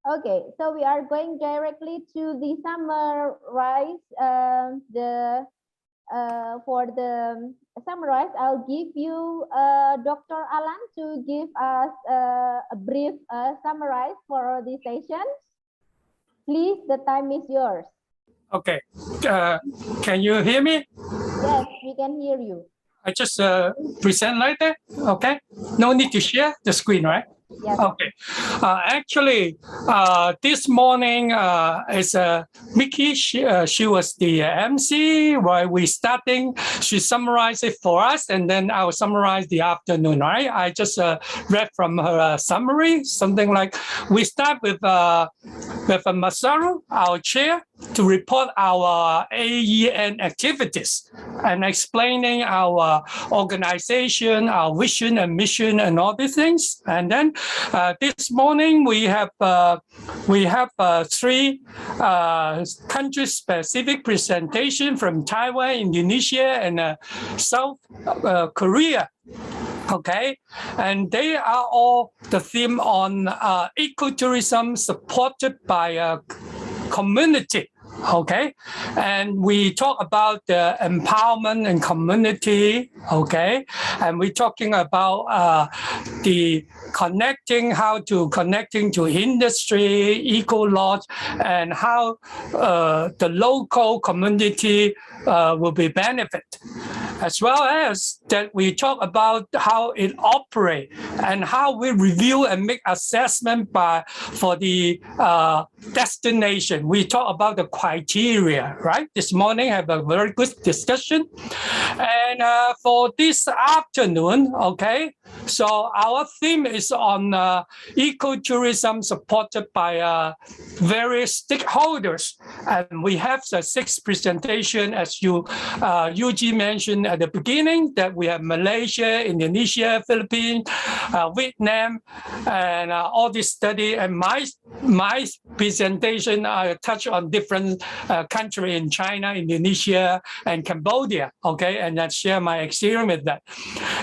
Okay, so we are going directly to the summarize for the summarize. I'll give you Dr. Alan to give us a brief summarize for the session. Please, the time is yours. Okay, can you hear me? Yes, we can hear you. I just present like that, okay? No need to share the screen, right? Yes. Okay. Actually, this morning is Mickey. She was the MC while we starting. She summarized it for us, and then I'll summarize the afternoon. Right? I just read from her summary, something like we start with Masaru, our chair, to report our AEN activities and explaining our organization, our vision and mission, and all these things. And then this morning we have three country-specific presentation from Taiwan, Indonesia, and South Korea. Okay, and they are all the theme on ecotourism supported by a community. Okay, and we talk about the empowerment and community. Okay, and we're talking about the connecting to industry, eco lodge, and how the local community will be benefit, as well as that we talk about how it operates and how we review and make assessment for the destination. We talk about the criteria, right? This morning have a very good discussion. And for this afternoon, okay, so our theme is on ecotourism supported by various stakeholders. And we have the 6 presentation, as Yuji mentioned at the beginning, that we have Malaysia, Indonesia, Philippines, Vietnam, and all this study. And my presentation, I touch on different countries in China, Indonesia, and Cambodia, okay, and I share my experience with that.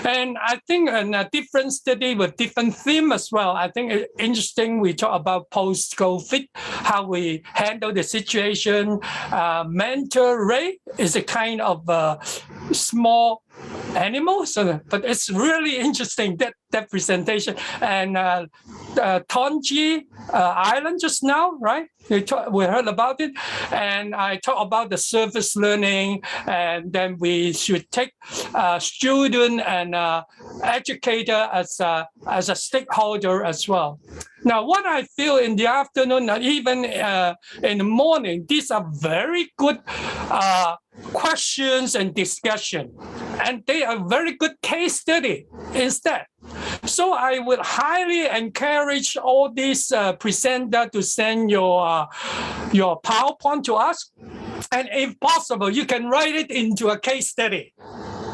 And I think a different study with different theme as well. I think it's interesting. We talk about post-COVID, how we handle the situation. Mental rate is a kind of small animal, but it's really interesting, that presentation. And Tonji Island just now, right? We heard about it, and I talk about the service learning, and then we should take student and educator as a stakeholder as well. Now, what I feel in the afternoon, even in the morning, these are very good questions and discussion, and they are very good case study instead. So I would highly encourage all these presenters to send your PowerPoint to us, and if possible, you can write it into a case study.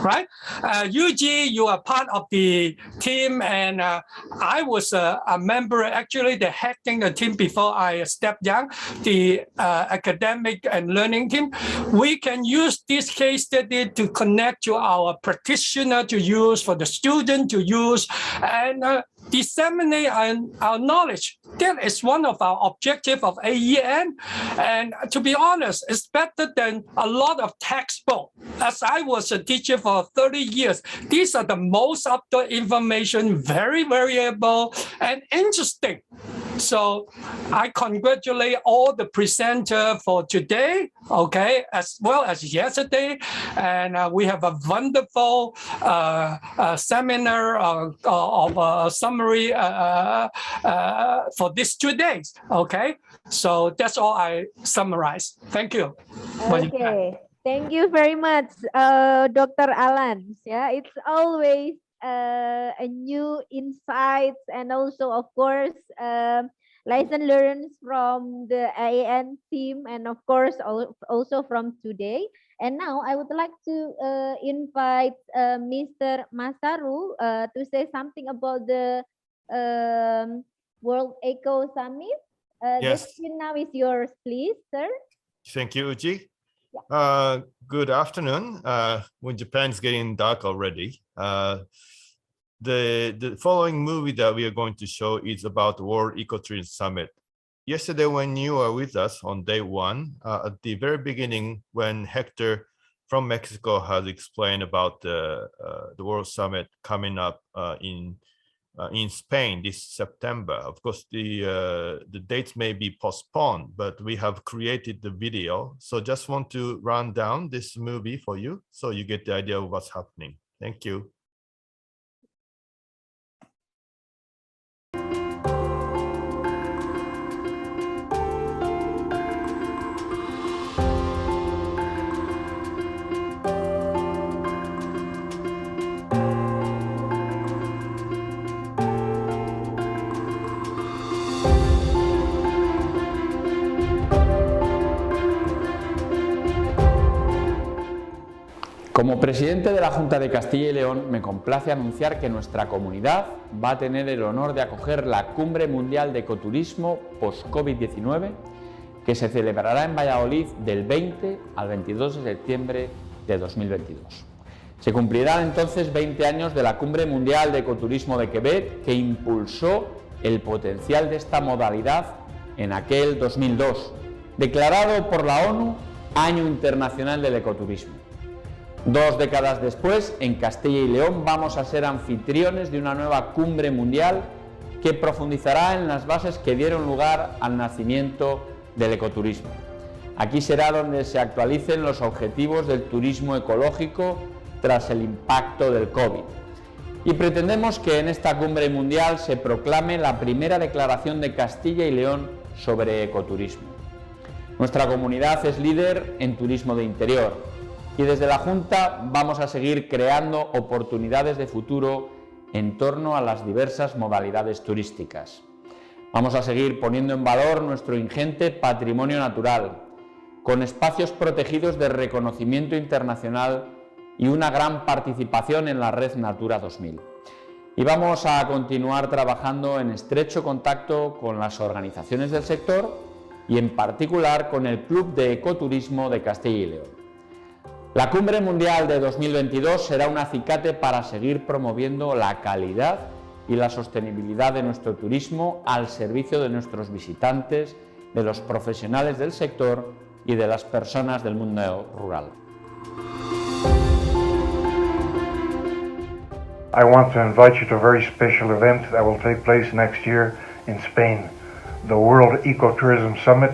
Right? Yuji, you are part of the team, and I was a member, actually, the heading the team before I stepped down, the academic and learning team. We can use this case study to connect to our practitioner to use, for the student to use, and disseminate our knowledge. That is one of our objectives of AEN. And to be honest, it's better than a lot of textbook. As I was a teacher for 30 years, these are the most up-to-date information, very variable and interesting. So I congratulate all the presenters for today, okay, as well as yesterday. And we have a wonderful seminar of summary for these 2 days, okay? So that's all I summarize. Thank you. Okay. Thank you very much, Dr. Alan. Yeah, it's always a new insights, and also, of course, lesson learned from the IAN team, and of course also from today. And now I would like to invite Mr. Masaru to say something about the World Eco Summit. Yes. The screen now is yours, please, sir. Thank you, Uji. Yeah. Good afternoon. When Japan's getting dark already. The following movie that we are going to show is about the World Ecotourism Summit. yesterday when you were with us on day one, at the very beginning, when Hector from Mexico has explained about the World Summit coming up in Spain this September. Of course, the dates may be postponed, but we have created the video. So just want to run down this movie for you so you get the idea of what's happening. Thank you. Como presidente de la Junta de Castilla y León, me complace anunciar que nuestra comunidad va a tener el honor de acoger la Cumbre Mundial de Ecoturismo post-COVID-19, que se celebrará en Valladolid del 20 al 22 de septiembre de 2022. Se cumplirán entonces 20 años de la Cumbre Mundial de Ecoturismo de Quebec, que impulsó el potencial de esta modalidad en aquel 2002, declarado por la ONU Año Internacional del Ecoturismo. 2 décadas después, en Castilla y León vamos a ser anfitriones de una nueva cumbre mundial que profundizará en las bases que dieron lugar al nacimiento del ecoturismo. Aquí será donde se actualicen los objetivos del turismo ecológico tras el impacto del COVID. Y pretendemos que en esta cumbre mundial se proclame la primera declaración de Castilla y León sobre ecoturismo. Nuestra comunidad es líder en turismo de interior, y desde la Junta vamos a seguir creando oportunidades de futuro en torno a las diversas modalidades turísticas. Vamos a seguir poniendo en valor nuestro ingente patrimonio natural, con espacios protegidos de reconocimiento internacional y una gran participación en la red Natura 2000. Y vamos a continuar trabajando en estrecho contacto con las organizaciones del sector y en particular con el Club de Ecoturismo de Castilla y León. La Cumbre Mundial de 2022 será un acicate para seguir promoviendo la calidad y la sostenibilidad de nuestro turismo al servicio de nuestros visitantes, de los profesionales del sector y de las personas del mundo rural. I want to invite you to a very special event that will take place next year in Spain, the World Ecotourism Summit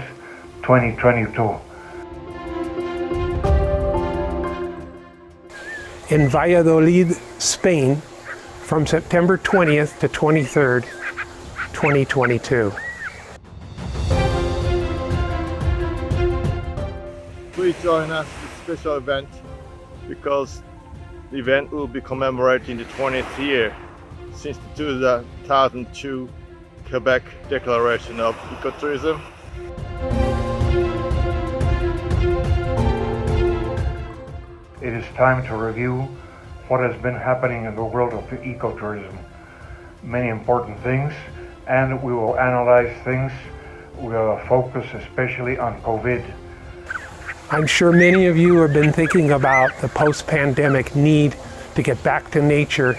2022. In Valladolid, Spain, from September 20th to 23rd, 2022. Please join us in this special event because the event will be commemorating the 20th year since the 2002 Quebec Declaration of Ecotourism. It is time to review what has been happening in the world of ecotourism. Many important things, and we will analyze things. We will focus especially on COVID. I'm sure many of you have been thinking about the post-pandemic need to get back to nature,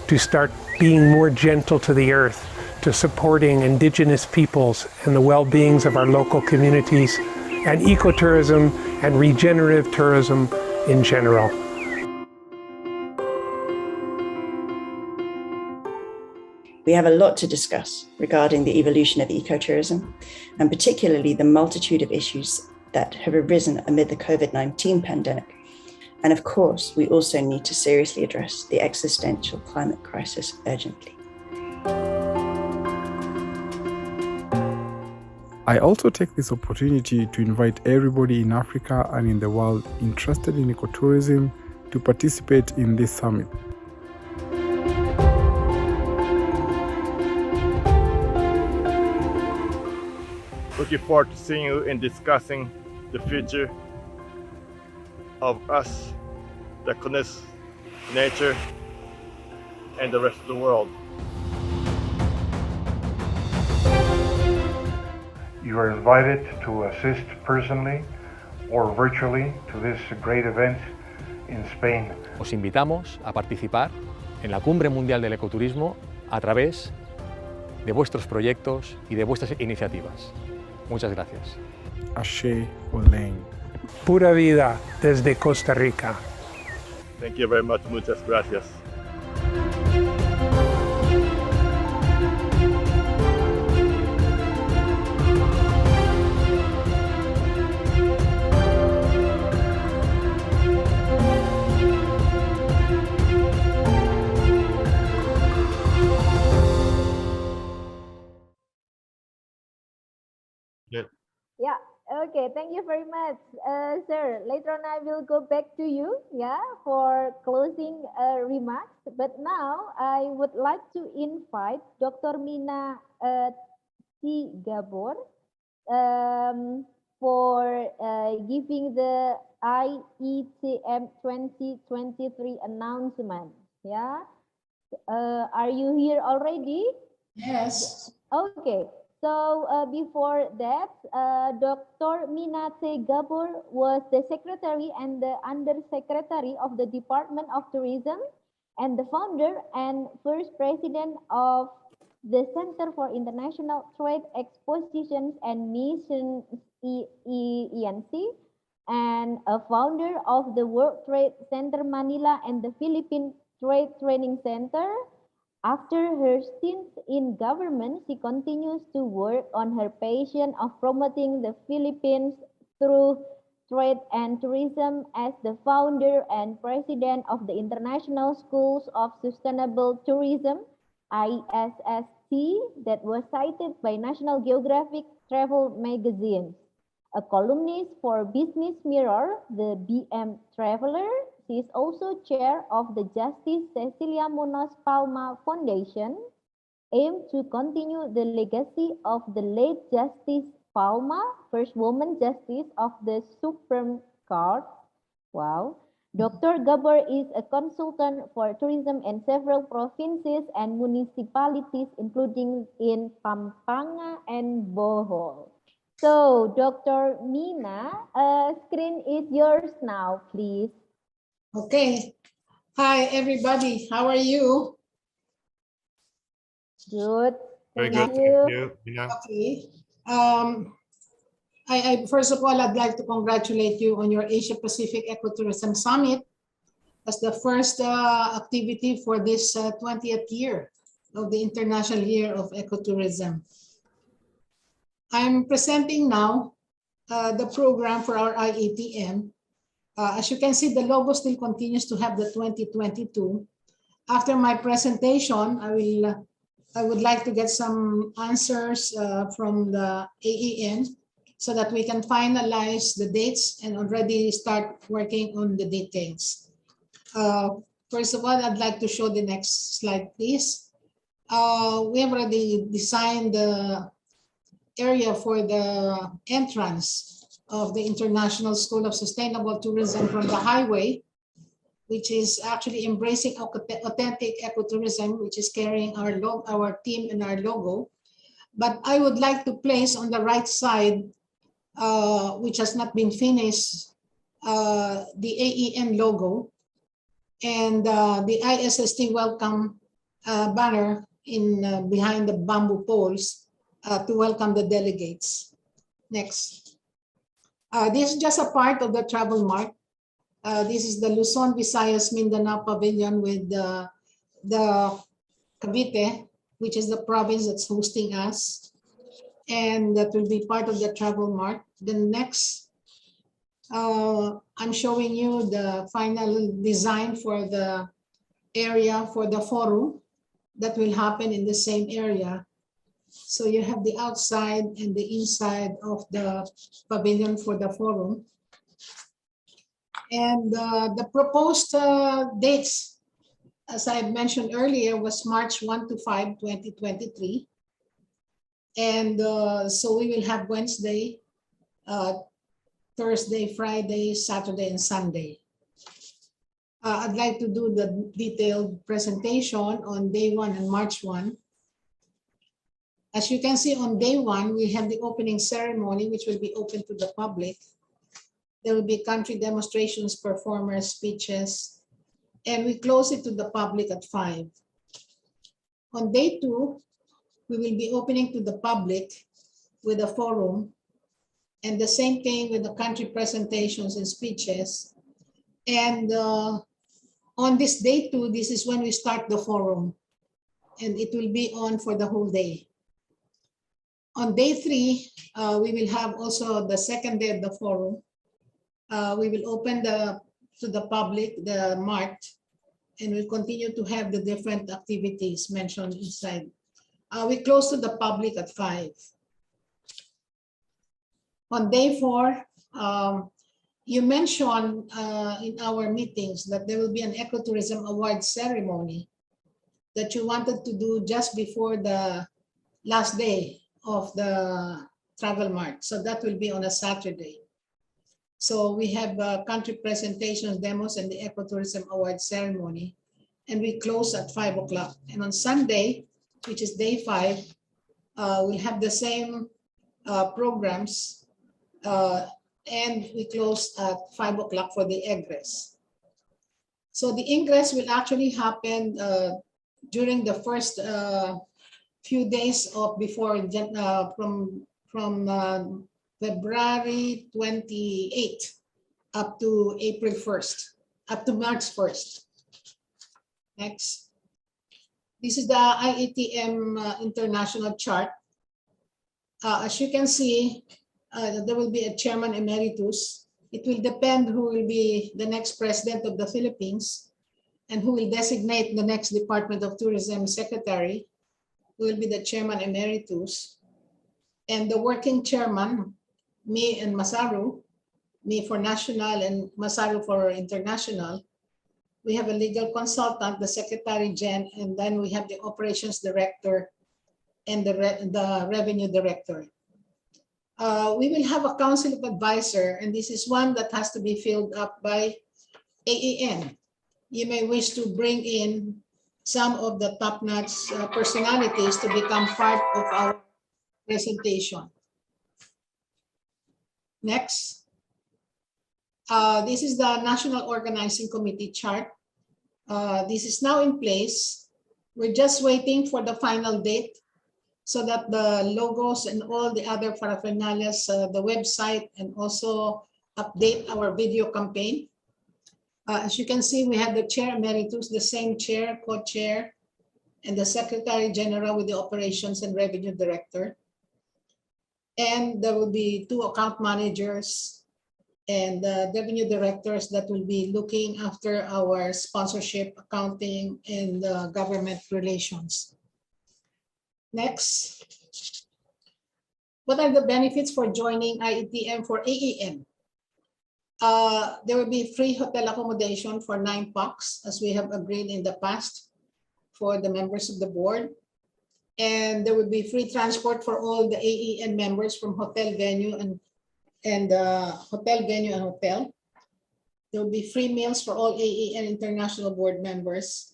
to start being more gentle to the earth, to supporting indigenous peoples and the well-beings of our local communities, and ecotourism and regenerative tourism in general. We have a lot to discuss regarding the evolution of ecotourism, and particularly the multitude of issues that have arisen amid the COVID-19 pandemic. And of course, we also need to seriously address the existential climate crisis urgently. I also take this opportunity to invite everybody in Africa and in the world interested in ecotourism to participate in this summit. Looking forward to seeing you and discussing the future of us that connects nature and the rest of the world. You are invited to assist personally or virtually to this great event in Spain. Os invitamos a participar en la Cumbre Mundial del Ecoturismo a través de vuestros proyectos y de vuestras iniciativas. Muchas gracias. Ashe Oleng. Pura vida desde Costa Rica. Thank you very much. Muchas gracias. Yeah, okay, thank you very much, sir. Later on, I will go back to you, yeah, for closing remarks. But now, I would like to invite Dr. Mina T. Gabor for giving the IETM 2023 announcement. Yeah, are you here already? Yes. Okay. So before that, Dr. Mina T. Gabor was the secretary and the undersecretary of the Department of Tourism and the founder and first president of the Center for International Trade Expositions and Missions ENC and a founder of the World Trade Center Manila and the Philippine Trade Training Center. After her stint in government, she continues to work on her passion of promoting the Philippines through trade and tourism as the founder and president of the International Schools of Sustainable Tourism, ISST, that was cited by National Geographic Travel Magazine. A columnist for Business Mirror, the BM Traveler. She is also chair of the Justice Cecilia Munoz Palma Foundation, aimed to continue the legacy of the late Justice Palma, first woman justice of the Supreme Court. Wow. Dr. Gabor is a consultant for tourism in several provinces and municipalities, including in Pampanga and Bohol. So, Dr. Mina, screen is yours now, please. Okay. Hi, everybody. How are you? Good. Very Thank good. you. Thank you, Mina. Okay. I first of all, I'd like to congratulate you on your Asia Pacific Ecotourism Summit as the first activity for this 20th year of the International Year of Ecotourism. I'm presenting now the program for our IETM. As you can see, the logo still continues to have the 2022. After my presentation, I would like to get some answers from the AEN so that we can finalize the dates and already start working on the details. First of all, I'd like to show the next slide, please. We have already designed the area for the entrance of the International School of Sustainable Tourism from the highway, which is actually embracing authentic ecotourism, which is carrying our team and our logo. But I would like to place on the right side, which has not been finished, the AEN logo and the ISST welcome banner in behind the bamboo poles to welcome the delegates. Next. This is just a part of the travel mart. This is the Luzon, Visayas, Mindanao Pavilion with the Cavite, which is the province that's hosting us. And that will be part of the travel mart. Then next, I'm showing you the final design for the area for the forum that will happen in the same area. So you have the outside and the inside of the pavilion for the forum. And the proposed dates, as I mentioned earlier, was March 1 to 5, 2023. And so we will have Wednesday, Thursday, Friday, Saturday, and Sunday. I'd like to do the detailed presentation on day 1 and March 1. As you can see on day 1, we have the opening ceremony, which will be open to the public. There will be country demonstrations, performers, speeches, and we close it to the public at 5. On day 2, we will be opening to the public with a forum, and the same thing with the country presentations and speeches. And on this day 2, this is when we start the forum, and it will be on for the whole day. On day 3, we will have also the second day of the forum. We will open to the public the mart, and we'll continue to have the different activities mentioned inside. We close to the public at 5. On day 4, you mentioned in our meetings that there will be an Ecotourism Award ceremony that you wanted to do just before the last day of the travel mart. So that will be on a Saturday. So we have country presentations, demos, and the Ecotourism Award ceremony, and we close at 5 o'clock. And on Sunday, which is day 5, we'll have the same programs, and we close at 5 o'clock for the egress. So the ingress will actually happen during the first few days of before from February 28 up to April 1st, up to March 1st. Next. This is the IETM international chart. As you can see, there will be a chairman emeritus. It will depend who will be the next president of the Philippines and who will designate the next Department of Tourism secretary, who will be the chairman emeritus. And the working chairman, me and Masaru, me for national and Masaru for international. We have a legal consultant, the secretary gen, and then we have the operations director and the revenue director. We will have a council of advisor, and this is one that has to be filled up by AEN. You may wish to bring in some of the top-notch personalities to become part of our presentation. Next. This is the National Organizing Committee chart. This is now in place. We're just waiting for the final date so that the logos and all the other paraphernalias, the website, and also update our video campaign. As you can see, we have the chair emeritus, the same chair, co-chair, and the secretary general with the operations and revenue director. And there will be 2 account managers and revenue directors that will be looking after our sponsorship, accounting, and government relations. Next. What are the benefits for joining IETM for AEN? There will be free hotel accommodation for 9 POCs, as we have agreed in the past for the members of the board. And there will be free transport for all the AEN members from hotel venue and hotel. There will be free meals for all AEN international board members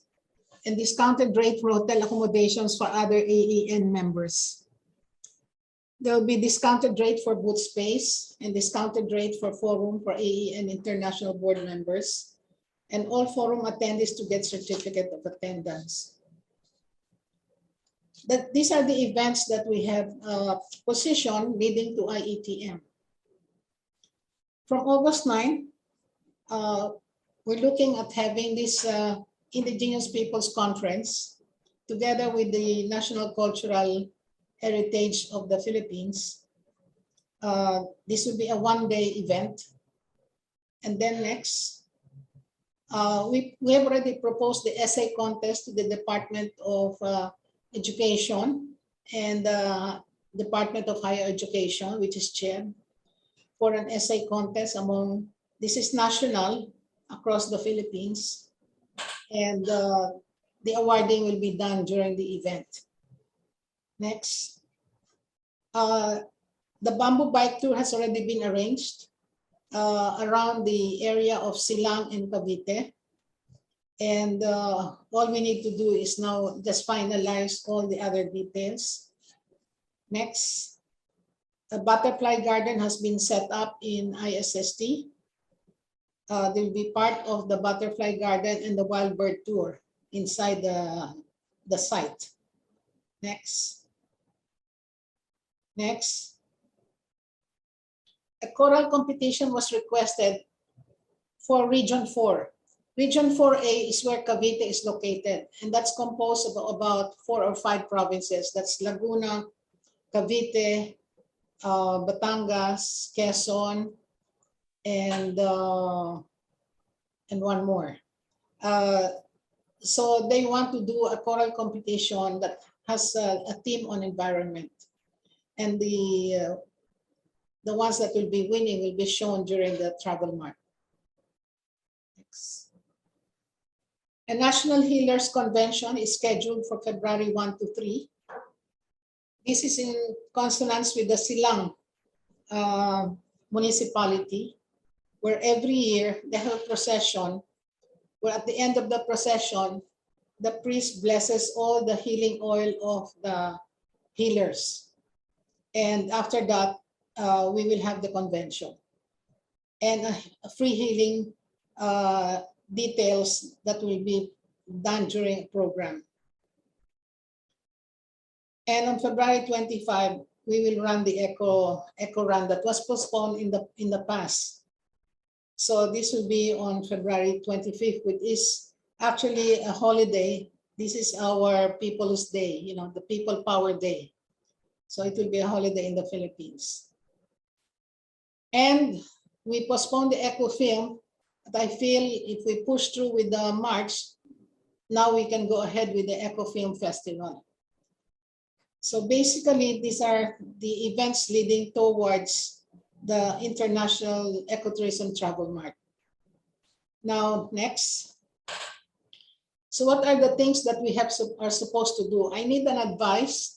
and discounted rate for hotel accommodations for other AEN members. There will be discounted rate for booth space and discounted rate for forum for AEN international board members, and all forum attendees to get certificate of attendance. These are the events that we have positioned leading to IETM. From August 9, we're looking at having this Indigenous Peoples Conference together with the National Cultural Heritage of the Philippines. This will be a one-day event. And then next, we have already proposed the essay contest to the Department of Education and Department of Higher Education, which is chaired, for an essay contest among, this is national across the Philippines, and the awarding will be done during the event. Next. The bamboo bike tour has already been arranged around the area of Silang and Cavite. And all we need to do is now just finalize all the other details. Next. A butterfly garden has been set up in ISST. They will be part of the butterfly garden and the wild bird tour inside the site. Next. Next. A choral competition was requested for Region 4. Region 4A is where Cavite is located, and that's composed of about 4 or 5 provinces. That's Laguna, Cavite, Batangas, Quezon, and one more. So they want to do a choral competition that has a theme on environment, and the ones that will be winning will be shown during the travel mart. Next. A National Healers Convention is scheduled for February 1 to 3. This is in consonance with the Silang municipality, where every year they have a procession, where at the end of the procession, the priest blesses all the healing oil of the healers. And after that, we will have the convention. And a free healing details that will be done during a program. And on February 25, we will run the eco run that was postponed in the past. So this will be on February 25th, which is actually a holiday. This is our People's Day, you know, the People Power Day. So it will be a holiday in the Philippines. And we postponed the eco film. But I feel if we push through with the March, now we can go ahead with the Eco Film Festival. So basically, these are the events leading towards the International Ecotourism Travel Mart. Now, next. So what are the things that we are supposed to do? I need an advice.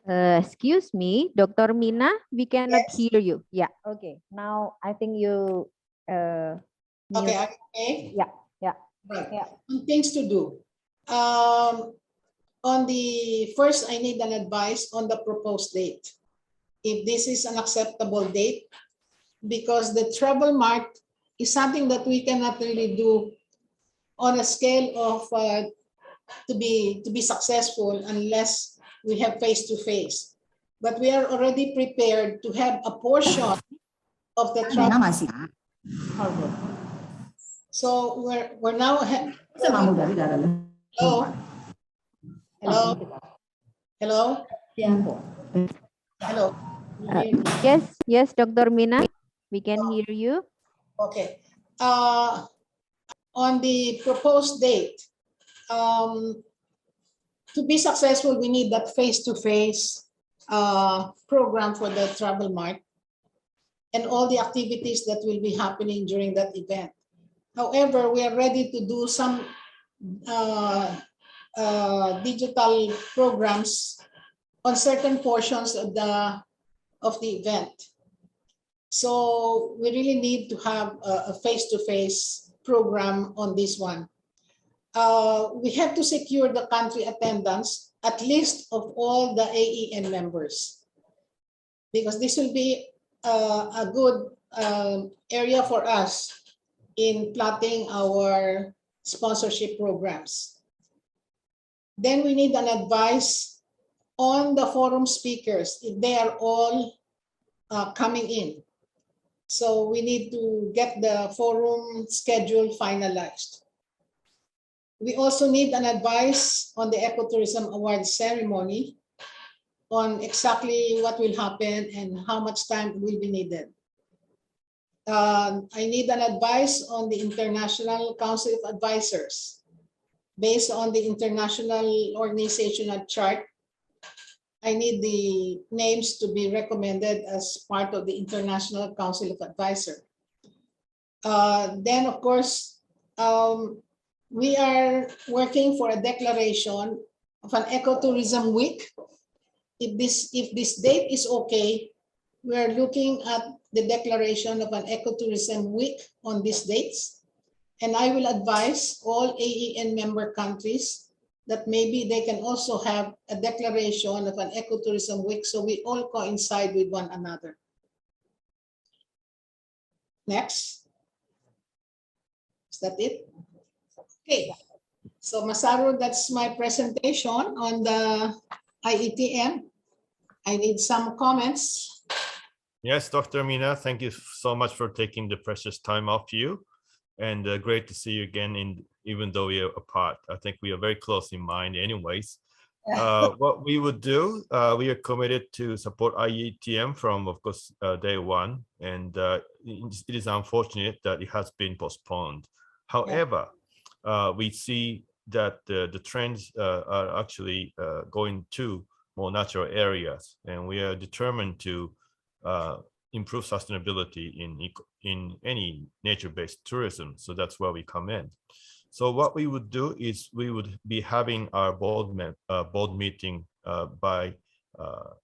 Excuse me, Dr. Mina, we cannot Yes. hear you. Yeah, okay. Now I think you Okay, mute. okay. Yeah, yeah. Right. Yeah. Things to do. On the first, I need an advice on the proposed date. If this is an acceptable date, because the travel mart is something that we cannot really do on a scale of to be successful unless we have face-to-face. But we are already prepared to have a portion of the travel. So we're now. Hello. Hello. Hello. Hello. Yes, Dr. Mina, we can hear you. Okay. On the proposed date, to be successful, we need that face-to-face program for the travel mart and all the activities that will be happening during that event. However, we are ready to do some digital programs on certain portions of the event. So we really need to have a face-to-face program on this one. We have to secure the country attendance, at least of all the AEN members, because this will be a good area for us in plotting our sponsorship programs. Then we need an advice on the forum speakers, if they are all coming in. So we need to get the forum schedule finalized. We also need an advice on the Ecotourism Awards ceremony on exactly what will happen and how much time will be needed. I need an advice on the International Council of Advisors. Based on the international organizational chart, I need the names to be recommended as part of the International Council of Advisors. Then, of course, we are working for a declaration of an ecotourism week. If this date is okay, we are looking at the declaration of an ecotourism week on these dates. And I will advise all AEN member countries that maybe they can also have a declaration of an ecotourism week so we all coincide with one another. Next. Is that it? Okay, so Masaru, that's my presentation on the IETM. I need some comments. Yes, Dr. Mina, thank you so much for taking the precious time off you. And great to see you again, even though we are apart. I think we are very close in mind anyways. What we would do, we are committed to support IETM from, of course, day one. And it is unfortunate that it has been postponed. However, we see that the trends are actually going to more natural areas. And we are determined to improve sustainability in any nature-based tourism. So that's where we come in. So what we would do is we would be having our board meeting by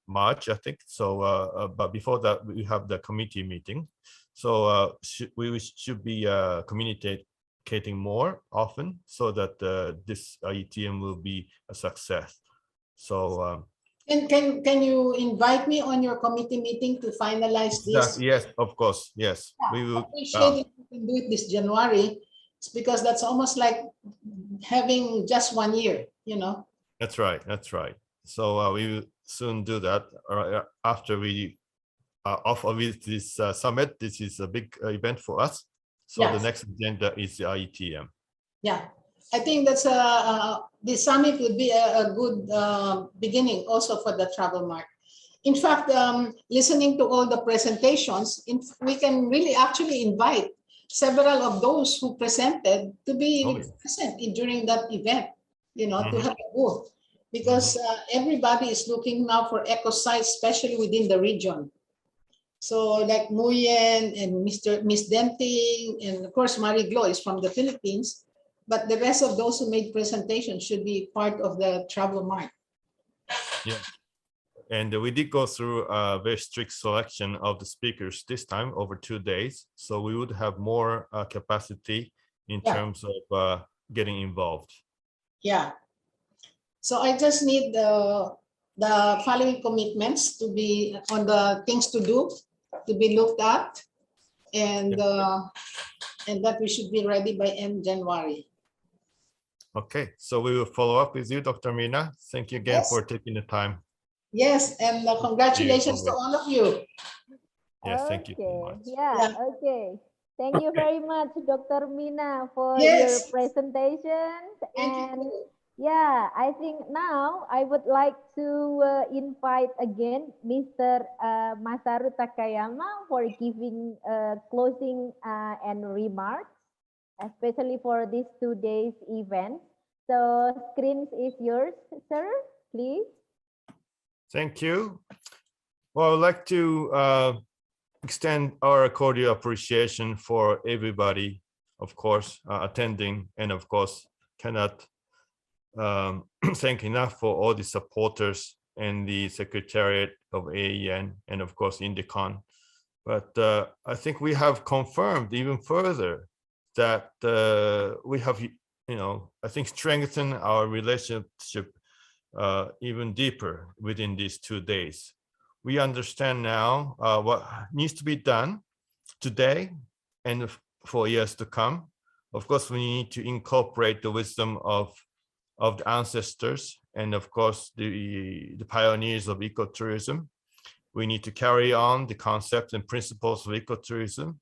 March, I think. So, but before that, we have the committee meeting. So we should be communicating more often so that this IETM will be a success. So. Can you invite me on your committee meeting to finalize this? Yes, of course. Yes, yeah, we will. I appreciate if you can do it this January. It's because that's almost like having just 1 year, you know. That's right. That's right. So we will soon do that. After we are off of this summit, this is a big event for us. So yes. The next agenda is the IETM. Yeah. I think that's the summit would be a good beginning also for the travel mart. In fact, listening to all the presentations, we can really actually invite several of those who presented to be present during that event, you know, to have a booth, because everybody is looking now for eco sites, especially within the region. So like Nguyen and Miss Denting, and of course, Marie Glo is from the Philippines. But the rest of those who made presentations should be part of the travel mart. Yeah, and we did go through a very strict selection of the speakers this time over 2 days. So we would have more capacity in terms of getting involved. Yeah. So I just need the following commitments to be on the things to do, to be looked at, and that we should be ready by end January. Okay, so we will follow up with you, Dr. Mina. Thank you again for taking the time. Yes, and congratulations to all of you. Yes, thank you so much. Yeah, okay. Thank you very much, Dr. Mina, for your presentation. And yeah, I think now I would like to invite again Mr. Masaru Takayama for giving closing and remarks, especially for these 2 days event. So screens is yours, sir, please. Thank you. Well, I'd like to extend our cordial appreciation for everybody, of course, attending, and of course, cannot thank enough for all the supporters and the Secretariat of AEN, and of course, Indicon. But I think we have confirmed even further that we have, I think strengthened our relationship even deeper within these 2 days. We understand now what needs to be done today and for years to come. Of course, we need to incorporate the wisdom of the ancestors and of course the pioneers of ecotourism. We need to carry on the concepts and principles of ecotourism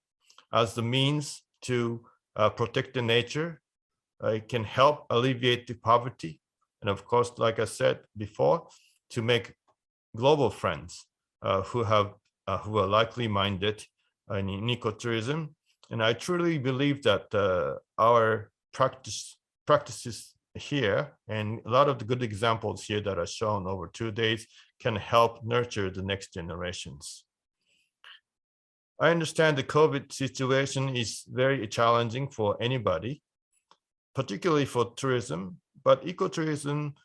as the means to protect the nature. It can help alleviate the poverty. And of course, like I said before, to make global friends who are likely minded in ecotourism. And I truly believe that our practices here and a lot of the good examples here that are shown over 2 days can help nurture the next generations. I understand the COVID situation is very challenging for anybody, particularly for tourism, but ecotourism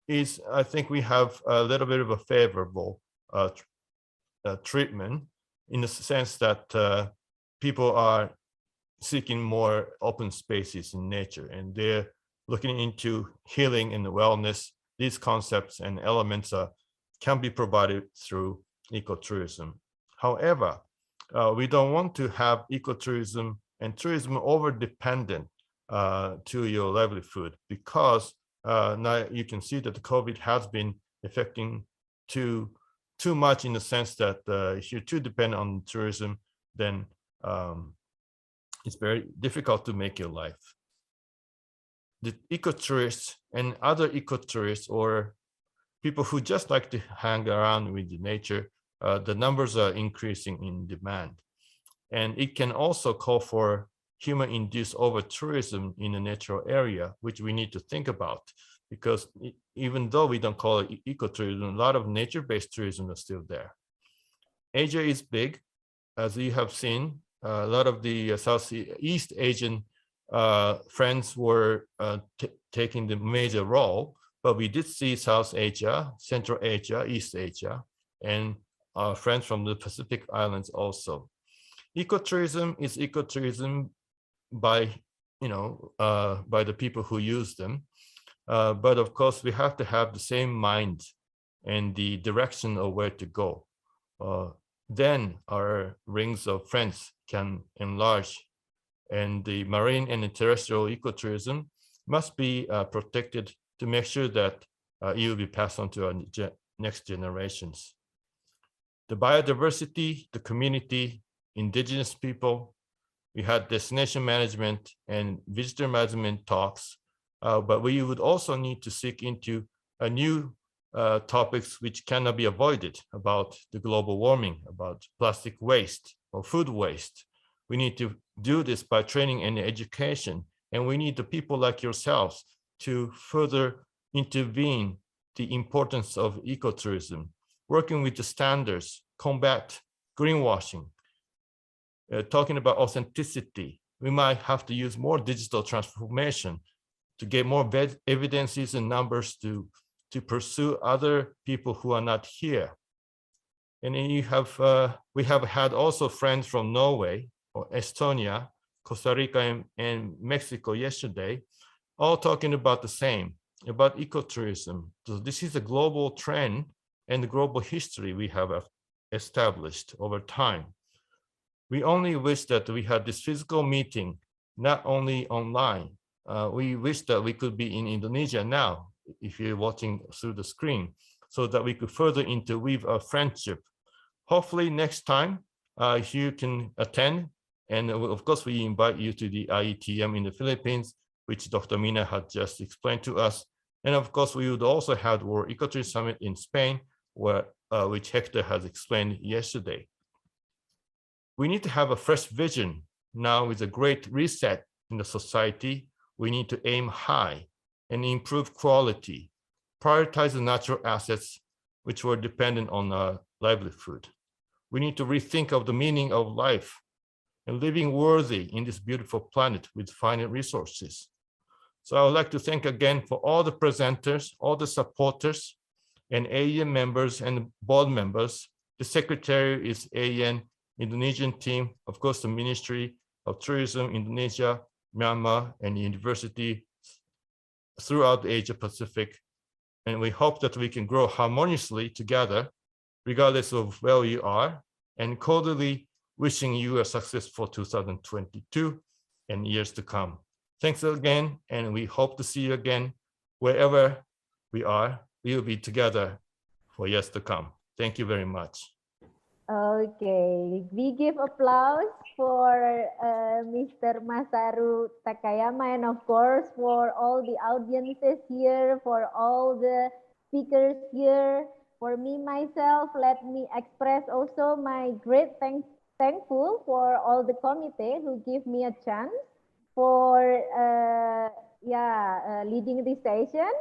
is, I think we have a little bit of a favorable treatment in the sense that people are seeking more open spaces in nature, and they're looking into healing and wellness. These concepts and elements can be provided through ecotourism. However, we don't want to have ecotourism and tourism over-dependent to your livelihood, because now you can see that the COVID has been affecting too much, in the sense that if you're too dependent on tourism, then it's very difficult to make your life. The ecotourists and other ecotourists, or people who just like to hang around with the nature, the numbers are increasing in demand. And it can also call for human-induced over-tourism in a natural area, which we need to think about, because even though we don't call it ecotourism, a lot of nature-based tourism is still there. Asia is big, as you have seen. A lot of the Southeast Asian friends were taking the major role, but we did see South Asia, Central Asia, East Asia, and our friends from the Pacific Islands also. Ecotourism is ecotourism by, by the people who use them. But of course, we have to have the same mind and the direction of where to go. Then our rings of friends can enlarge, and the marine and terrestrial ecotourism must be protected to make sure that it will be passed on to our next generations. The biodiversity, the community, indigenous people, we had destination management and visitor management talks, but we would also need to seek into a new topics which cannot be avoided, about the global warming, about plastic waste or food waste. We need to do this by training and education, and we need the people like yourselves to further intervene the importance of ecotourism, working with the standards, combat greenwashing, talking about authenticity. We might have to use more digital transformation to get more evidences and numbers to pursue other people who are not here. And then we have had also friends from Norway or Estonia, Costa Rica, and Mexico yesterday, all talking about the same, about ecotourism. So this is a global trend and the global history we have established over time. We only wish that we had this physical meeting, not only online. We wish that we could be in Indonesia now, if you're watching through the screen, so that we could further interweave our friendship. Hopefully next time you can attend. And of course, we invite you to the IETM in the Philippines, which Dr. Mina had just explained to us. And of course, we would also have the World Ecotourism Summit in Spain, which Hector has explained yesterday. We need to have a fresh vision now with a great reset in the society. We need to aim high and improve quality, prioritize the natural assets which were dependent on our livelihood. We need to rethink of the meaning of life and living worthy in this beautiful planet with finite resources. So I would like to thank again for all the presenters, all the supporters, and AEN members and board members. The secretary is AEN Indonesian team, of course, the Ministry of Tourism, Indonesia, Myanmar, and university throughout the Asia Pacific. And we hope that we can grow harmoniously together, regardless of where you are, and cordially wishing you a successful 2022 and years to come. Thanks again, and we hope to see you again wherever we are. We will be together for years to come. Thank you very much. Okay, we give applause for Mr. Masaru Takayama, and of course for all the audiences here, for all the speakers here. For me, myself, let me express also my great thankful for all the committee who give me a chance for leading this session.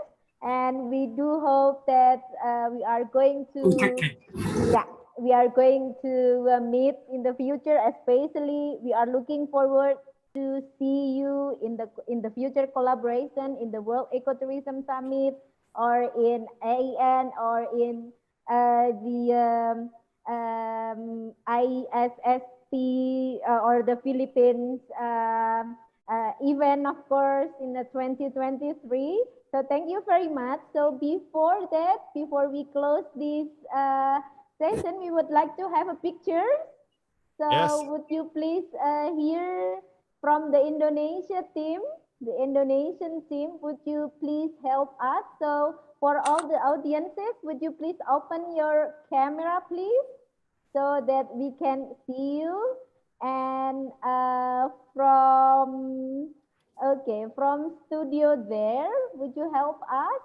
And we do hope that we are going to meet in the future. Especially, we are looking forward to see you in the future collaboration in the World Ecotourism Summit, or in AEN, or in the ISST or the Philippines event, of course, in the 2023. So thank you very much. So before we close this session, we would like to have a picture. So yes. Would you please hear from the Indonesia team? the Indonesian team, would you please help us? So for all the audiences, would you please open your camera, please, so that we can see you? And from studio there, would you help us?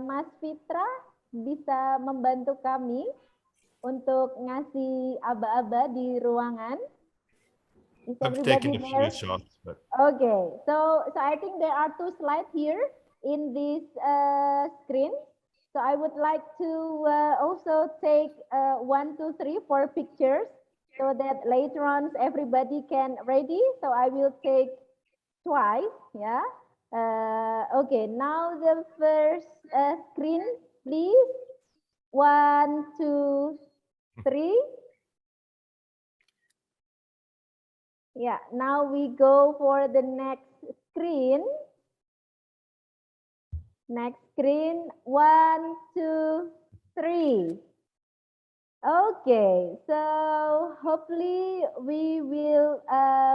Mas Fitra bisa membantu kami untuk ngasih aba-aba di ruangan. Is I've everybody taken a there? few shots, but Okay, so I think there are 2 slides here in this screen. So I would like to also take 1, 2, 3, 4 pictures so that later on everybody can ready. So I will take twice, yeah. Okay, now the first screen, please. 1, 2, 3. Yeah, now we go for the next screen. Next screen, 1, 2, 3. Okay, so hopefully we will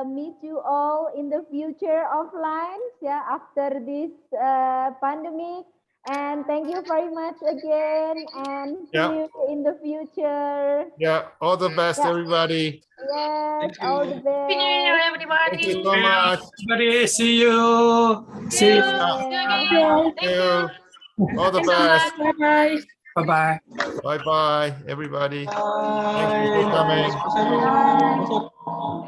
meet you all in the future offline, yeah, after this pandemic. And thank you very much again, and see Yeah. you in the future. yeah, all the best, Yeah. everybody. Yes, all the best. Thank you so much. Everybody, see you. See you. Thank you. All the best. Bye-bye. Bye-bye. Bye bye, everybody. Thank you for coming. Bye.